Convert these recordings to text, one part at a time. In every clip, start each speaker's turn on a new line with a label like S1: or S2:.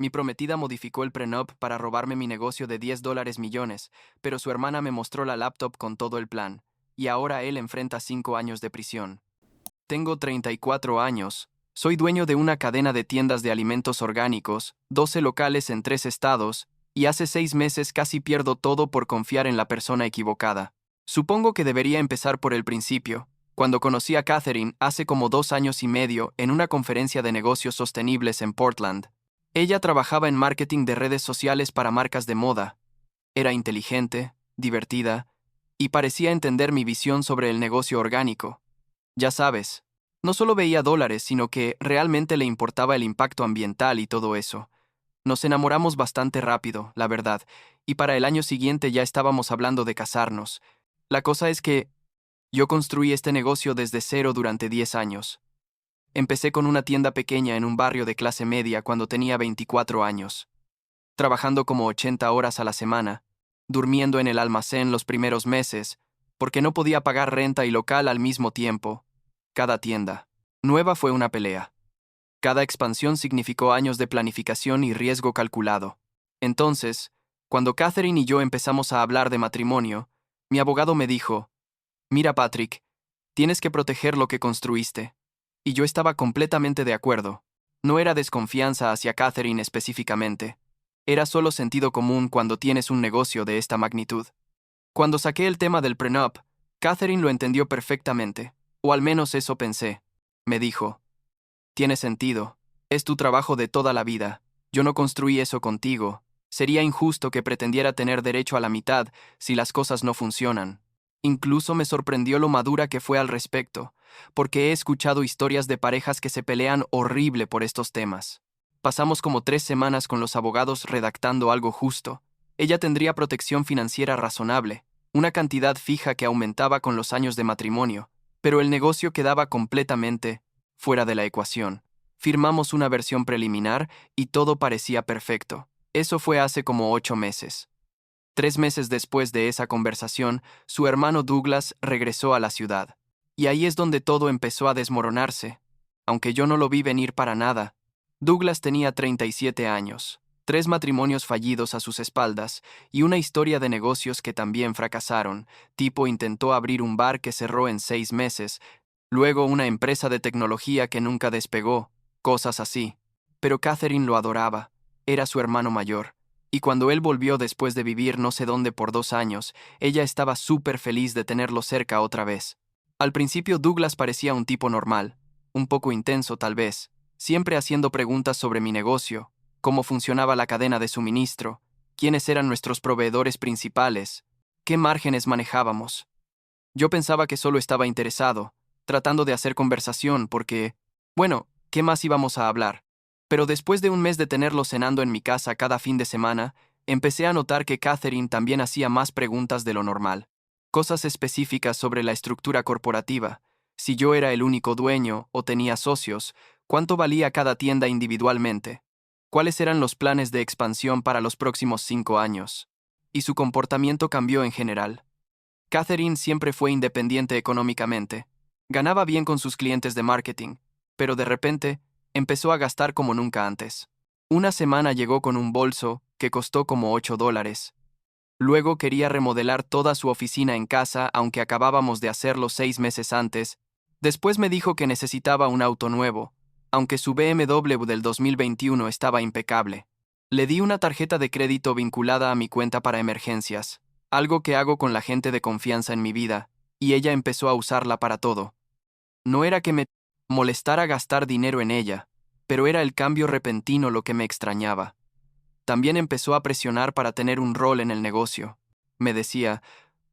S1: Mi prometida modificó el prenup para robarme mi negocio de $10 millones, pero su hermana me mostró la laptop con todo el plan, y ahora él enfrenta 5 años de prisión. Tengo 34 años, soy dueño de una cadena de tiendas de alimentos orgánicos, 12 locales en 3 estados, y hace 6 meses casi pierdo todo por confiar en la persona equivocada. Supongo que debería empezar por el principio, cuando conocí a Catherine hace como 2 años y medio en una conferencia de negocios sostenibles en Portland. Ella trabajaba en marketing de redes sociales para marcas de moda. Era inteligente, divertida, y parecía entender mi visión sobre el negocio orgánico. Ya sabes, no solo veía dólares, sino que realmente le importaba el impacto ambiental y todo eso. Nos enamoramos bastante rápido, la verdad, y para el año siguiente ya estábamos hablando de casarnos. La cosa es que yo construí este negocio desde cero durante 10 años. Empecé con una tienda pequeña en un barrio de clase media cuando tenía 24 años, trabajando como 80 horas a la semana, durmiendo en el almacén los primeros meses, porque no podía pagar renta y local al mismo tiempo. Cada tienda nueva fue una pelea. Cada expansión significó años de planificación y riesgo calculado. Entonces, cuando Catherine y yo empezamos a hablar de matrimonio, mi abogado me dijo, mira Patrick, tienes que proteger lo que construiste. Y yo estaba completamente de acuerdo. No era desconfianza hacia Catherine específicamente. Era solo sentido común cuando tienes un negocio de esta magnitud. Cuando saqué el tema del prenup, Catherine lo entendió perfectamente, o al menos eso pensé. Me dijo, tiene sentido. Es tu trabajo de toda la vida. Yo no construí eso contigo. Sería injusto que pretendiera tener derecho a la mitad si las cosas no funcionan. Incluso me sorprendió lo madura que fue al respecto, porque he escuchado historias de parejas que se pelean horrible por estos temas. Pasamos como 3 semanas con los abogados redactando algo justo. Ella tendría protección financiera razonable, una cantidad fija que aumentaba con los años de matrimonio, pero el negocio quedaba completamente fuera de la ecuación. Firmamos una versión preliminar y todo parecía perfecto. Eso fue hace como 8 meses. 3 meses después de esa conversación, su hermano Douglas regresó a la ciudad. Y ahí es donde todo empezó a desmoronarse. Aunque yo no lo vi venir para nada. Douglas tenía 37 años, 3 matrimonios fallidos a sus espaldas y una historia de negocios que también fracasaron. Tipo intentó abrir un bar que cerró en 6 meses, luego una empresa de tecnología que nunca despegó, cosas así. Pero Catherine lo adoraba, era su hermano mayor. Y cuando él volvió después de vivir no sé dónde por 2 años, ella estaba súper feliz de tenerlo cerca otra vez. Al principio Douglas parecía un tipo normal, un poco intenso tal vez, siempre haciendo preguntas sobre mi negocio, cómo funcionaba la cadena de suministro, quiénes eran nuestros proveedores principales, qué márgenes manejábamos. Yo pensaba que solo estaba interesado, tratando de hacer conversación porque, bueno, ¿qué más íbamos a hablar? Pero después de un mes de tenerlo cenando en mi casa cada fin de semana, empecé a notar que Catherine también hacía más preguntas de lo normal. Cosas específicas sobre la estructura corporativa, si yo era el único dueño o tenía socios, cuánto valía cada tienda individualmente, cuáles eran los planes de expansión para los próximos 5 años. Y su comportamiento cambió en general. Catherine siempre fue independiente económicamente. Ganaba bien con sus clientes de marketing, pero de repente empezó a gastar como nunca antes. Una semana llegó con un bolso que costó como $8. Luego quería remodelar toda su oficina en casa, aunque acabábamos de hacerlo 6 meses antes. Después me dijo que necesitaba un auto nuevo, aunque su BMW del 2021 estaba impecable. Le di una tarjeta de crédito vinculada a mi cuenta para emergencias, algo que hago con la gente de confianza en mi vida, y ella empezó a usarla para todo. No era que me molestara gastar dinero en ella, pero era el cambio repentino lo que me extrañaba. También empezó a presionar para tener un rol en el negocio. Me decía,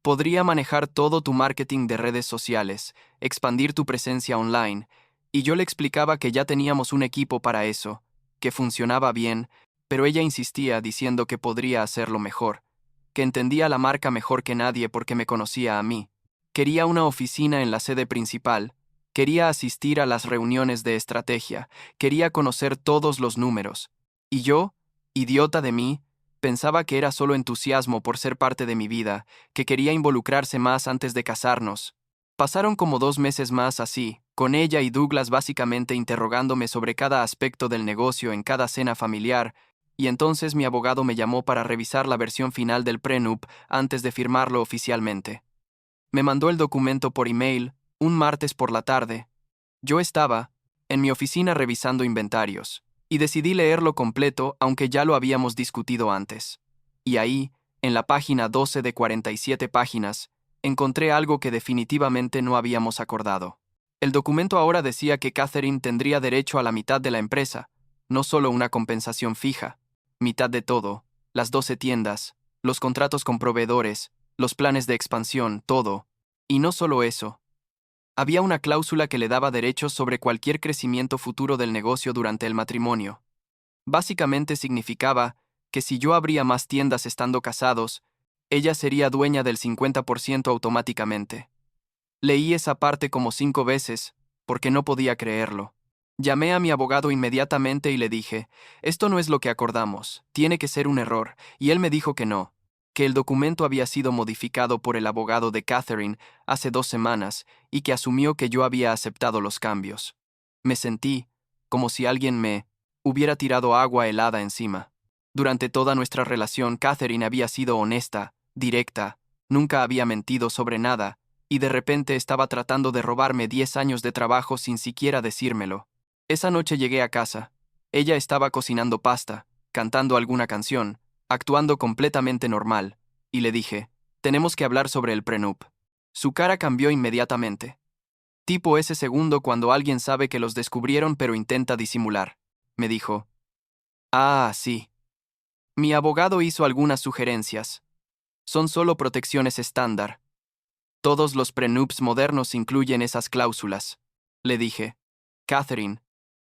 S1: podría manejar todo tu marketing de redes sociales, expandir tu presencia online, y yo le explicaba que ya teníamos un equipo para eso, que funcionaba bien, pero ella insistía diciendo que podría hacerlo mejor, que entendía la marca mejor que nadie porque me conocía a mí. Quería una oficina en la sede principal, quería asistir a las reuniones de estrategia, quería conocer todos los números. Y yo, idiota de mí, pensaba que era solo entusiasmo por ser parte de mi vida, que quería involucrarse más antes de casarnos. Pasaron como 2 meses más así, con ella y Douglas básicamente interrogándome sobre cada aspecto del negocio en cada cena familiar, y entonces mi abogado me llamó para revisar la versión final del prenup antes de firmarlo oficialmente. Me mandó el documento por email un martes por la tarde. Yo estaba en mi oficina revisando inventarios, y decidí leerlo completo aunque ya lo habíamos discutido antes. Y ahí, en la página 12 de 47 páginas, encontré algo que definitivamente no habíamos acordado. El documento ahora decía que Catherine tendría derecho a la mitad de la empresa, no solo una compensación fija, mitad de todo, las 12 tiendas, los contratos con proveedores, los planes de expansión, todo. Y no solo eso. Había una cláusula que le daba derechos sobre cualquier crecimiento futuro del negocio durante el matrimonio. Básicamente significaba que si yo abría más tiendas estando casados, ella sería dueña del 50% automáticamente. Leí esa parte como 5 veces, porque no podía creerlo. Llamé a mi abogado inmediatamente y le dije, esto no es lo que acordamos, tiene que ser un error, y él me dijo que no, que el documento había sido modificado por el abogado de Catherine hace 2 semanas y que asumió que yo había aceptado los cambios. Me sentí como si alguien me hubiera tirado agua helada encima. Durante toda nuestra relación, Catherine había sido honesta, directa, nunca había mentido sobre nada, y de repente estaba tratando de robarme 10 años de trabajo sin siquiera decírmelo. Esa noche llegué a casa. Ella estaba cocinando pasta, cantando alguna canción, actuando completamente normal, y le dije, tenemos que hablar sobre el prenup. Su cara cambió inmediatamente. Tipo ese segundo cuando alguien sabe que los descubrieron pero intenta disimular. Me dijo, ah, sí. Mi abogado hizo algunas sugerencias. Son solo protecciones estándar. Todos los prenups modernos incluyen esas cláusulas. Le dije, Catherine,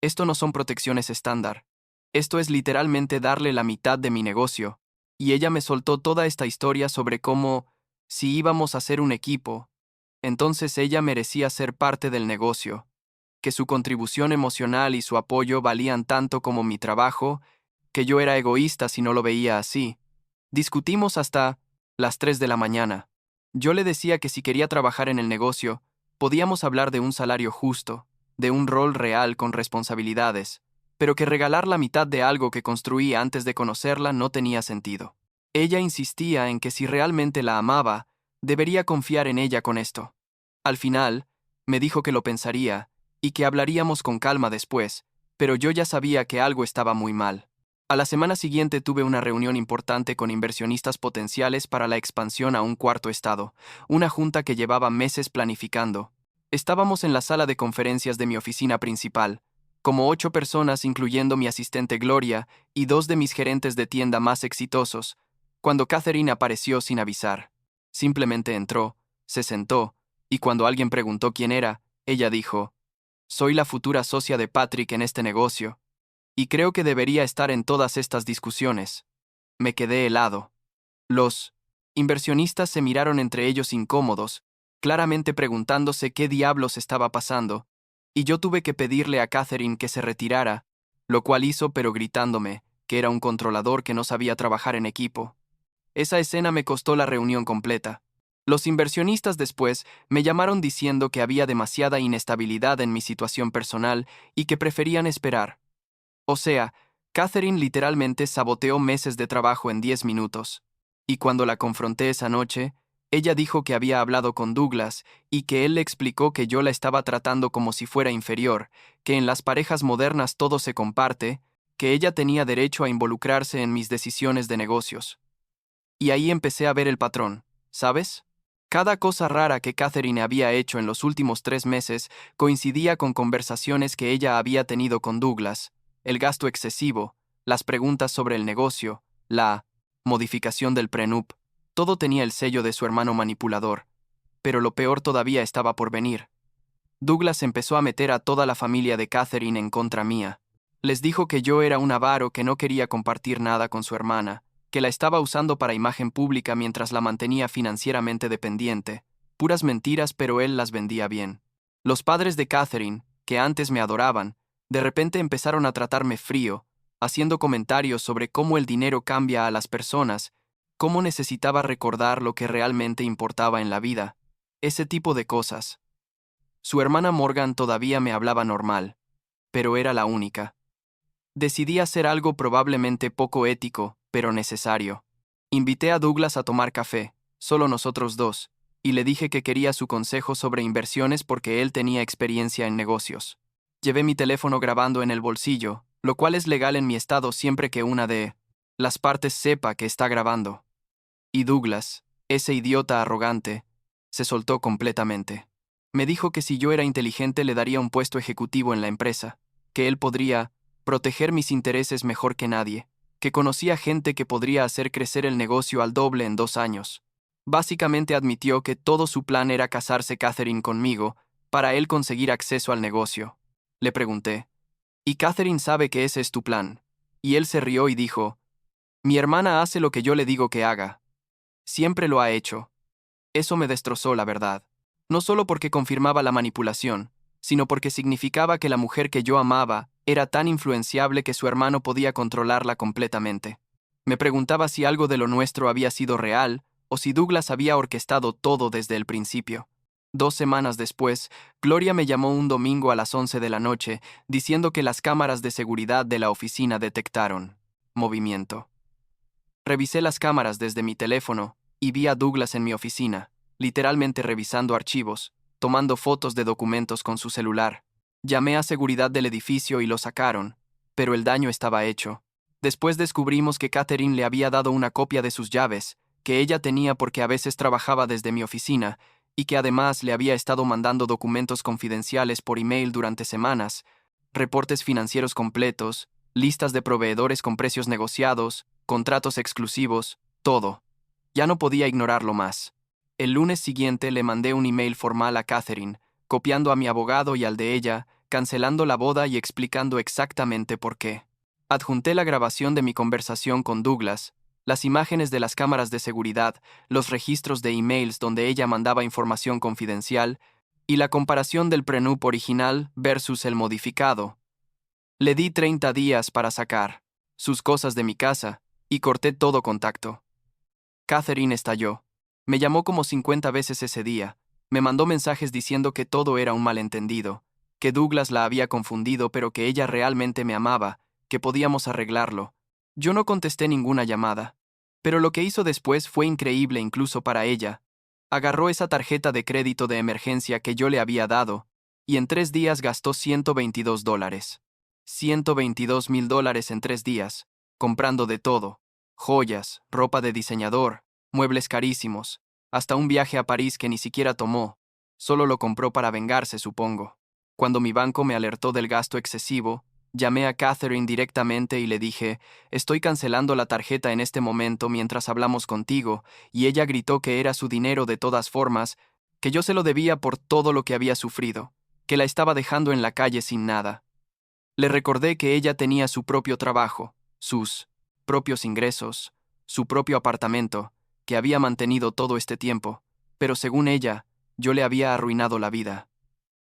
S1: esto no son protecciones estándar. Esto es literalmente darle la mitad de mi negocio. Y ella me soltó toda esta historia sobre cómo, si íbamos a ser un equipo, entonces ella merecía ser parte del negocio, que su contribución emocional y su apoyo valían tanto como mi trabajo, que yo era egoísta si no lo veía así. Discutimos hasta las 3 de la mañana. Yo le decía que si quería trabajar en el negocio, podíamos hablar de un salario justo, de un rol real con responsabilidades, pero que regalar la mitad de algo que construí antes de conocerla no tenía sentido. Ella insistía en que si realmente la amaba, debería confiar en ella con esto. Al final, me dijo que lo pensaría y que hablaríamos con calma después, pero yo ya sabía que algo estaba muy mal. A la semana siguiente tuve una reunión importante con inversionistas potenciales para la expansión a un cuarto estado, una junta que llevaba meses planificando. Estábamos en la sala de conferencias de mi oficina principal, como 8 personas incluyendo mi asistente Gloria y 2 de mis gerentes de tienda más exitosos, cuando Catherine apareció sin avisar. Simplemente entró, se sentó, y cuando alguien preguntó quién era, ella dijo, soy la futura socia de Patrick en este negocio. Y creo que debería estar en todas estas discusiones. Me quedé helado. Los inversionistas se miraron entre ellos incómodos, claramente preguntándose qué diablos estaba pasando, y yo tuve que pedirle a Catherine que se retirara, lo cual hizo pero gritándome que era un controlador que no sabía trabajar en equipo. Esa escena me costó la reunión completa. Los inversionistas después me llamaron diciendo que había demasiada inestabilidad en mi situación personal y que preferían esperar. O sea, Catherine literalmente saboteó meses de trabajo en 10 minutos. Y cuando la confronté esa noche, ella dijo que había hablado con Douglas y que él le explicó que yo la estaba tratando como si fuera inferior, que en las parejas modernas todo se comparte, que ella tenía derecho a involucrarse en mis decisiones de negocios. Y ahí empecé a ver el patrón, ¿sabes? Cada cosa rara que Catherine había hecho en los últimos 3 meses coincidía con conversaciones que ella había tenido con Douglas, el gasto excesivo, las preguntas sobre el negocio, la modificación del prenup, todo tenía el sello de su hermano manipulador. Pero lo peor todavía estaba por venir. Douglas empezó a meter a toda la familia de Catherine en contra mía. Les dijo que yo era un avaro que no quería compartir nada con su hermana, que la estaba usando para imagen pública mientras la mantenía financieramente dependiente. Puras mentiras, pero él las vendía bien. Los padres de Catherine, que antes me adoraban, de repente empezaron a tratarme frío, haciendo comentarios sobre cómo el dinero cambia a las personas, cómo necesitaba recordar lo que realmente importaba en la vida, ese tipo de cosas. Su hermana Morgan todavía me hablaba normal, pero era la única. Decidí hacer algo probablemente poco ético, pero necesario. Invité a Douglas a tomar café, solo nosotros dos, y le dije que quería su consejo sobre inversiones porque él tenía experiencia en negocios. Llevé mi teléfono grabando en el bolsillo, lo cual es legal en mi estado siempre que una de las partes sepa que está grabando. Y Douglas, ese idiota arrogante, se soltó completamente. Me dijo que si yo era inteligente le daría un puesto ejecutivo en la empresa, que él podría proteger mis intereses mejor que nadie, que conocía gente que podría hacer crecer el negocio al doble en 2 años. Básicamente admitió que todo su plan era casarse Catherine conmigo para él conseguir acceso al negocio. Le pregunté, ¿y Catherine sabe que ese es tu plan? Y él se rió y dijo, mi hermana hace lo que yo le digo que haga. Siempre lo ha hecho. Eso me destrozó, la verdad. No solo porque confirmaba la manipulación, sino porque significaba que la mujer que yo amaba era tan influenciable que su hermano podía controlarla completamente. Me preguntaba si algo de lo nuestro había sido real o si Douglas había orquestado todo desde el principio. 2 semanas después, Gloria me llamó un domingo a las 11 de la noche diciendo que las cámaras de seguridad de la oficina detectaron movimiento. Revisé las cámaras desde mi teléfono y vi a Douglas en mi oficina, literalmente revisando archivos, tomando fotos de documentos con su celular. Llamé a seguridad del edificio y lo sacaron, pero el daño estaba hecho. Después descubrimos que Catherine le había dado una copia de sus llaves, que ella tenía porque a veces trabajaba desde mi oficina, y que además le había estado mandando documentos confidenciales por email durante semanas, reportes financieros completos, listas de proveedores con precios negociados, contratos exclusivos, todo. Ya no podía ignorarlo más. El lunes siguiente le mandé un email formal a Catherine, copiando a mi abogado y al de ella, cancelando la boda y explicando exactamente por qué. Adjunté la grabación de mi conversación con Douglas, las imágenes de las cámaras de seguridad, los registros de emails donde ella mandaba información confidencial y la comparación del prenup original versus el modificado. Le di 30 días para sacar sus cosas de mi casa y corté todo contacto. Catherine estalló. Me llamó como 50 veces ese día. Me mandó mensajes diciendo que todo era un malentendido, que Douglas la había confundido pero que ella realmente me amaba, que podíamos arreglarlo. Yo no contesté ninguna llamada. Pero lo que hizo después fue increíble incluso para ella. Agarró esa tarjeta de crédito de emergencia que yo le había dado, y en 3 días gastó $122. $122,000 en 3 días, comprando de todo. Joyas, ropa de diseñador, muebles carísimos, hasta un viaje a París que ni siquiera tomó. Solo lo compró para vengarse, supongo. Cuando mi banco me alertó del gasto excesivo, llamé a Catherine directamente y le dije, estoy cancelando la tarjeta en este momento mientras hablamos contigo, y ella gritó que era su dinero de todas formas, que yo se lo debía por todo lo que había sufrido, que la estaba dejando en la calle sin nada. Le recordé que ella tenía su propio trabajo, sus propios ingresos, su propio apartamento, que había mantenido todo este tiempo, pero según ella, yo le había arruinado la vida.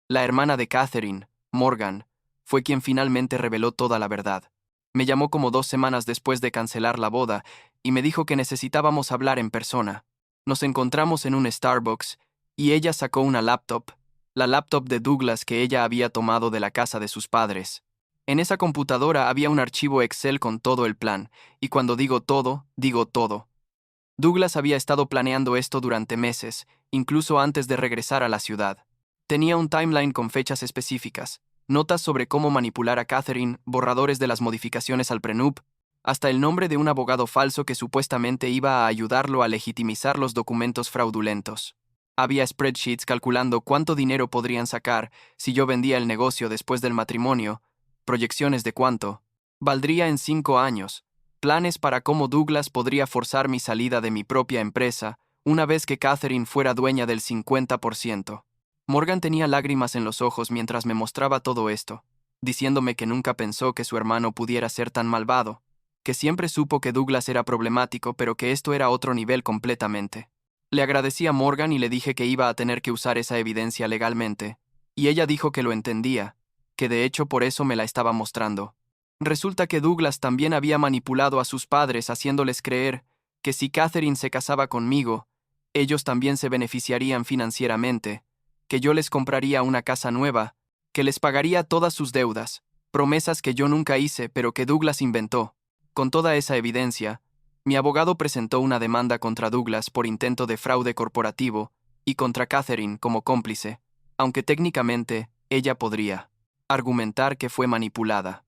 S1: La hermana de Catherine, Morgan, fue quien finalmente reveló toda la verdad. Me llamó como 2 semanas después de cancelar la boda y me dijo que necesitábamos hablar en persona. Nos encontramos en un Starbucks y ella sacó una laptop, la laptop de Douglas que ella había tomado de la casa de sus padres. En esa computadora había un archivo Excel con todo el plan, y cuando digo todo, digo todo. Douglas había estado planeando esto durante meses, incluso antes de regresar a la ciudad. Tenía un timeline con fechas específicas, notas sobre cómo manipular a Catherine, borradores de las modificaciones al prenup, hasta el nombre de un abogado falso que supuestamente iba a ayudarlo a legitimizar los documentos fraudulentos. Había spreadsheets calculando cuánto dinero podrían sacar si yo vendía el negocio después del matrimonio, proyecciones de cuánto valdría en 5 años, planes para cómo Douglas podría forzar mi salida de mi propia empresa una vez que Catherine fuera dueña del 50%. Morgan tenía lágrimas en los ojos mientras me mostraba todo esto, diciéndome que nunca pensó que su hermano pudiera ser tan malvado, que siempre supo que Douglas era problemático pero que esto era otro nivel completamente. Le agradecí a Morgan y le dije que iba a tener que usar esa evidencia legalmente, y ella dijo que lo entendía, que de hecho por eso me la estaba mostrando. Resulta que Douglas también había manipulado a sus padres haciéndoles creer que si Catherine se casaba conmigo, ellos también se beneficiarían financieramente, que yo les compraría una casa nueva, que les pagaría todas sus deudas, promesas que yo nunca hice pero que Douglas inventó. Con toda esa evidencia, mi abogado presentó una demanda contra Douglas por intento de fraude corporativo y contra Catherine como cómplice, aunque técnicamente ella podría argumentar que fue manipulada.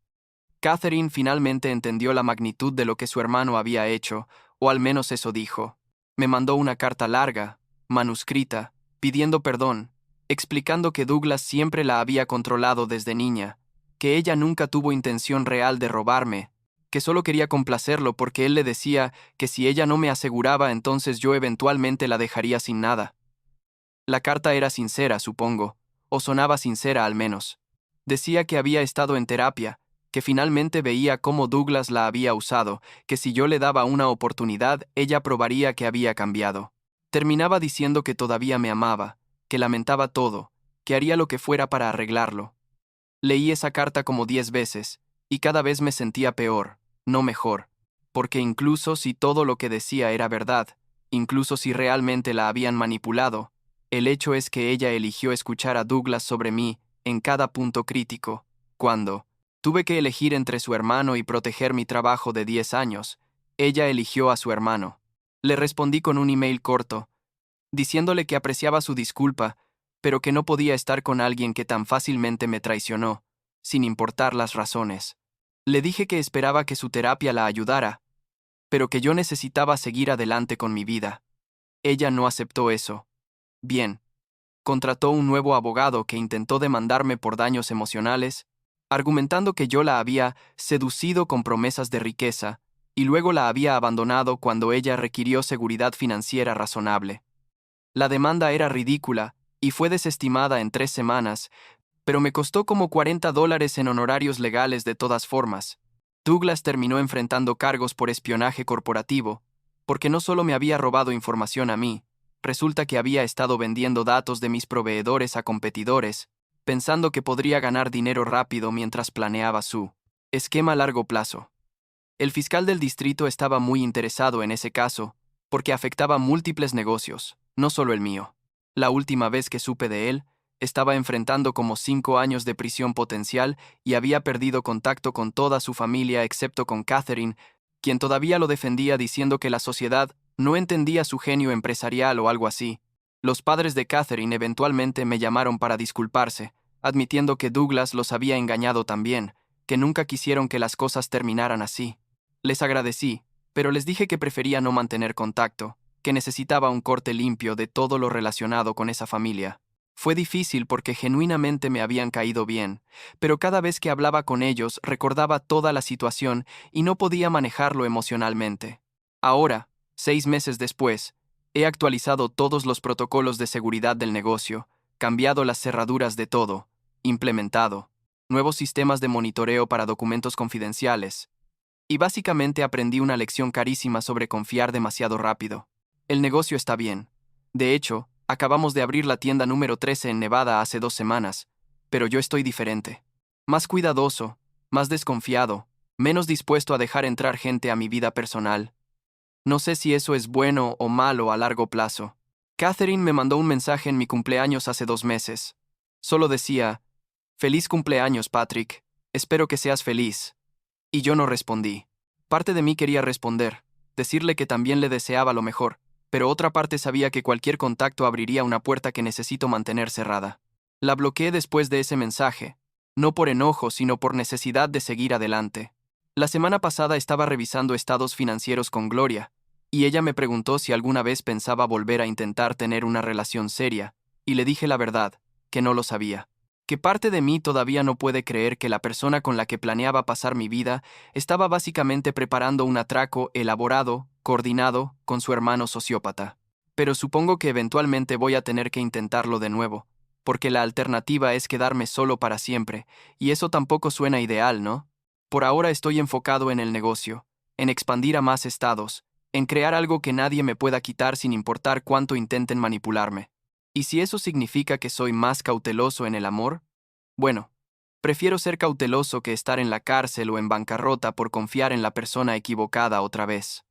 S1: Catherine finalmente entendió la magnitud de lo que su hermano había hecho, o al menos eso dijo. Me mandó una carta larga, manuscrita, pidiendo perdón, explicando que Douglas siempre la había controlado desde niña, que ella nunca tuvo intención real de robarme, que solo quería complacerlo porque él le decía que si ella no me aseguraba entonces yo eventualmente la dejaría sin nada. La carta era sincera, supongo, o sonaba sincera al menos. Decía que había estado en terapia, que finalmente veía cómo Douglas la había usado, que si yo le daba una oportunidad, ella probaría que había cambiado. Terminaba diciendo que todavía me amaba, que lamentaba todo, que haría lo que fuera para arreglarlo. Leí esa carta como 10 veces, y cada vez me sentía peor, no mejor, porque incluso si todo lo que decía era verdad, incluso si realmente la habían manipulado, el hecho es que ella eligió escuchar a Douglas sobre mí en cada punto crítico, cuando tuve que elegir entre su hermano y proteger mi trabajo de 10 años. Ella eligió a su hermano. Le respondí con un email corto, diciéndole que apreciaba su disculpa, pero que no podía estar con alguien que tan fácilmente me traicionó, sin importar las razones. Le dije que esperaba que su terapia la ayudara, pero que yo necesitaba seguir adelante con mi vida. Ella no aceptó eso. Bien. Contrató un nuevo abogado que intentó demandarme por daños emocionales, argumentando que yo la había seducido con promesas de riqueza y luego la había abandonado cuando ella requirió seguridad financiera razonable. La demanda era ridícula y fue desestimada en 3 semanas, pero me costó como $40 en honorarios legales de todas formas. Douglas terminó enfrentando cargos por espionaje corporativo, porque no solo me había robado información a mí, resulta que había estado vendiendo datos de mis proveedores a competidores, pensando que podría ganar dinero rápido mientras planeaba su esquema a largo plazo. El fiscal del distrito estaba muy interesado en ese caso, porque afectaba múltiples negocios, no solo el mío. La última vez que supe de él, estaba enfrentando como 5 años de prisión potencial y había perdido contacto con toda su familia excepto con Catherine, quien todavía lo defendía diciendo que la sociedad no entendía su genio empresarial o algo así. Los padres de Catherine eventualmente me llamaron para disculparse, admitiendo que Douglas los había engañado también, que nunca quisieron que las cosas terminaran así. Les agradecí, pero les dije que prefería no mantener contacto, que necesitaba un corte limpio de todo lo relacionado con esa familia. Fue difícil porque genuinamente me habían caído bien, pero cada vez que hablaba con ellos recordaba toda la situación y no podía manejarlo emocionalmente. Ahora, 6 meses después, he actualizado todos los protocolos de seguridad del negocio, cambiado las cerraduras de todo, implementado nuevos sistemas de monitoreo para documentos confidenciales, y básicamente aprendí una lección carísima sobre confiar demasiado rápido. El negocio está bien. De hecho, acabamos de abrir la tienda número 13 en Nevada hace 2 semanas, pero yo estoy diferente. Más cuidadoso, más desconfiado, menos dispuesto a dejar entrar gente a mi vida personal. No sé si eso es bueno o malo a largo plazo. Catherine me mandó un mensaje en mi cumpleaños hace 2 meses. Solo decía, «Feliz cumpleaños, Patrick. Espero que seas feliz». Y yo no respondí. Parte de mí quería responder, decirle que también le deseaba lo mejor, pero otra parte sabía que cualquier contacto abriría una puerta que necesito mantener cerrada. La bloqueé después de ese mensaje, no por enojo, sino por necesidad de seguir adelante. La semana pasada estaba revisando estados financieros con Gloria, y ella me preguntó si alguna vez pensaba volver a intentar tener una relación seria, y le dije la verdad, que no lo sabía. Que parte de mí todavía no puede creer que la persona con la que planeaba pasar mi vida estaba básicamente preparando un atraco elaborado, coordinado, con su hermano sociópata. Pero supongo que eventualmente voy a tener que intentarlo de nuevo, porque la alternativa es quedarme solo para siempre, y eso tampoco suena ideal, ¿no? Por ahora estoy enfocado en el negocio, en expandir a más estados, en crear algo que nadie me pueda quitar sin importar cuánto intenten manipularme. ¿Y si eso significa que soy más cauteloso en el amor? Bueno, prefiero ser cauteloso que estar en la cárcel o en bancarrota por confiar en la persona equivocada otra vez.